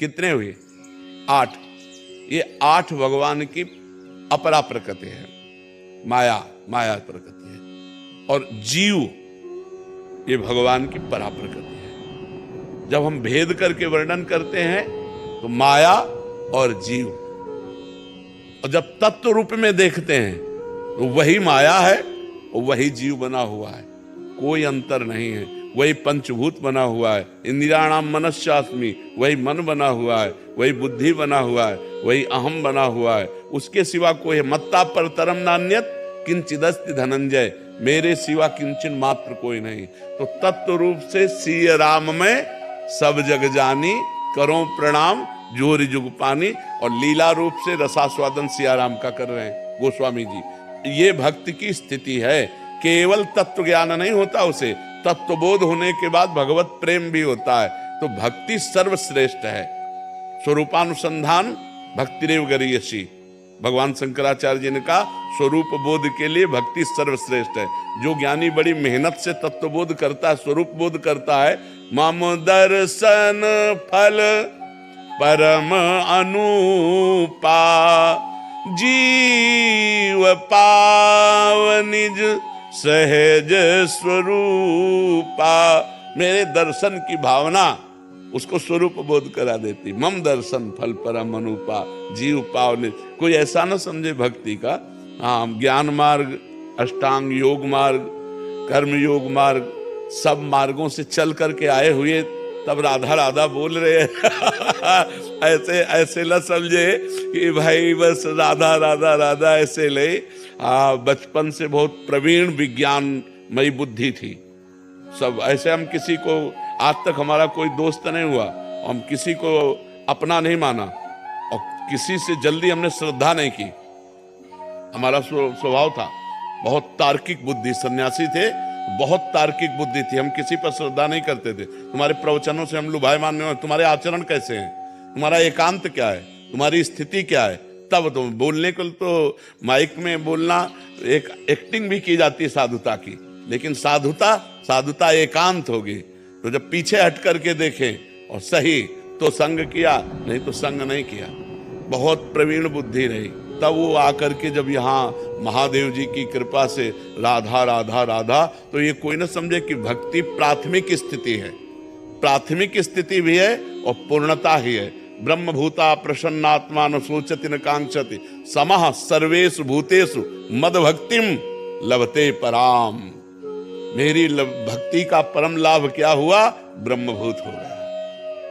कितने हुए? 8। ये 8 भगवान की अपरा प्रकृति है, माया प्रकृति है। और जीव ये भगवान की परा प्रकृति है। जब हम भेद करके वर्णन करते हैं तो माया और जीव, और जब तत्व रूप में देखते हैं तो वही माया है और वही जीव बना हुआ है, कोई अंतर नहीं है। वही पंचभूत बना हुआ है, इंद्रियाणाम मनस्यास्मि, वही मन बना हुआ है, वही बुद्धि बना हुआ है, वही अहम बना हुआ है। उसके सिवा कोई है। मत्ता परतरम नान्यत किंचिदस्ति धनंजय, मेरे सिवा किंचन मात्र कोई नहीं। तो तत्व रूप से सिय राम में सब जग जानी, करो प्रणाम जोरी जुग पानी। और लीला रूप से रसास्वादन सिया राम का कर रहे हैं गोस्वामी जी। ये भक्ति की स्थिति है। केवल तत्व ज्ञान नहीं होता, उसे तत्वबोध होने के बाद भगवत प्रेम भी होता है। तो भक्ति सर्वश्रेष्ठ है। स्वरूपानुसंधान भक्तिरेव गरीयसी, भगवान शंकराचार्य जी ने कहा स्वरूप बोध के लिए भक्ति सर्वश्रेष्ठ है। जो ज्ञानी बड़ी मेहनत से तत्वबोध करता है, स्वरूप बोध करता है, मम दर्शन फल परम अनुपा, जीव पाव निज सहज स्वरूपा। मेरे दर्शन की भावना उसको स्वरूप बोध करा देती। मम दर्शन फल परम अनुपा, जीव पाव। कोई ऐसा ना समझे भक्ति का, हाँ ज्ञान मार्ग, अष्टांग योग मार्ग, कर्म योग मार्ग, सब मार्गों से चल करके आए हुए तब राधा राधा बोल रहे हैं। ऐसे न समझे कि भाई बस राधा राधा राधा ऐसे ले। बचपन से बहुत प्रवीण विज्ञानमयी बुद्धि थी सब। ऐसे हम किसी को, आज तक हमारा कोई दोस्त नहीं हुआ, हम किसी को अपना नहीं माना और किसी से जल्दी हमने श्रद्धा नहीं की। हमारा स्वभाव था बहुत तार्किक बुद्धि, सन्यासी थे, बहुत तार्किक बुद्धि थी, हम किसी पर श्रद्धा नहीं करते थे। तुम्हारे प्रवचनों से हम लुभायमान नहीं, तुम्हारे आचरण कैसे हैं, तुम्हारा एकांत क्या है, तुम्हारी स्थिति क्या है, तब तुम बोलने को। तो माइक में बोलना एक एक्टिंग भी की जाती है साधुता की, लेकिन साधुता एकांत होगी। तो जब पीछे हट करके देखें और सही तो संग किया, नहीं तो संग नहीं किया। बहुत प्रवीण बुद्धि रही। तब वो आकर के जब यहाँ महादेव जी की कृपा से राधा राधा राधा, तो ये कोई न समझे कि भक्ति प्राथमिक स्थिति है। प्राथमिक स्थिति भी है और पूर्णता ही है। ब्रह्म भूता प्रसन्नात्मा न सोचति न कांक्षति, समः सर्वेषु भूतेषु मद भक्तिम लभते पराम। मेरी भक्ति का परम लाभ क्या हुआ? ब्रह्मभूत हो गया।